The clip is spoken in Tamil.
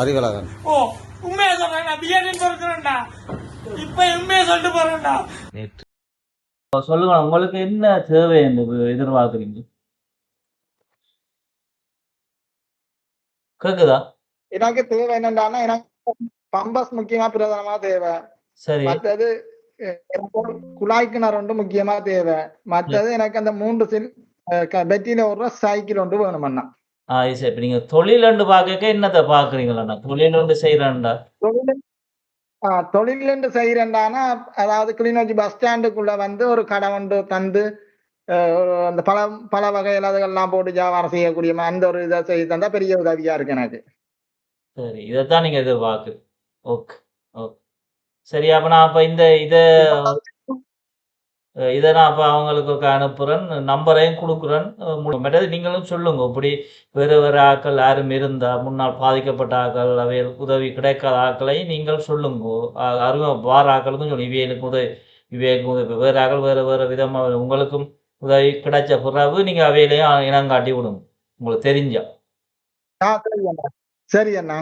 அறிவழகன். ஓ உண்மையா சொல்றேன், நான் பிரியாணி பொறுக்கிறேன்டா. இப்ப உண்மையா சொல்லிட்டு போறேன்டா. சொல்லுங்க, உங்களுக்கு என்ன தேவை என்று எதிர்பார்க்குறீங்க? கேக்குதா? எனக்கு தேவை என்னன்னா, எனக்கு பம்பஸ் முக்கியமா பிரதானமா தேவை. சரி. மற்றது எனக்கு ஒரு குழாய் கிணறு ஒன்று முக்கியமா தேவை. மற்றது எனக்கு அந்த 3 சில் பெட்டியில ஒரு சைக்கிள் ஒன்று வேணுமண்ணா. சரி. இப்ப நீங்க தொழில் பார்க்க என்னத்தை பார்க்குறீங்களா? தொழில் ஒன்று செய்யறேன்டா. தொழில் தொழில் என்று செய்யறேன்டானா, அதாவது கிளிநொச்சி பஸ் ஸ்டாண்டுக்குள்ள வந்து ஒரு கடை ஒன்று தந்து அந்த பல பல வகையில் அதுகள்லாம் போட்டு வியாபாரம் செய்யக்கூடிய அந்த ஒரு இதை செய்து தந்தா பெரிய உதவியா இருக்கு எனக்கு. சரி. இதைத்தான் நீங்க எதிர்பார்க்கு. Okay, okay. சரி, அப்ப நான் அப்ப இத நான் அப்ப அவங்களுக்கு அனுப்புறேன். நம்பரையும் குடுக்குறேன். மற்றது நீங்களும் சொல்லுங்க. இப்படி வேறு வேறு ஆட்கள் யாரும் இருந்தா, முன்னால் பாதிக்கப்பட்ட ஆட்கள், அவைகளுக்கு உதவி கிடைக்காத ஆட்களையும் நீங்கள் சொல்லுங்கோ. வார ஆட்களுக்கும் சொல்லுங்க. இவைகளுக்கு உதவி இப்ப வேறு ஆட்கள் வேறு வேறு விதமா உங்களுக்கும் உதவி கிடைச்ச பிறகு நீங்க அவைகளையும் இனங்காட்டி விடுங்க. உங்களுக்கு தெரிஞ்சா. சரி அண்ணா. சரி அண்ணா.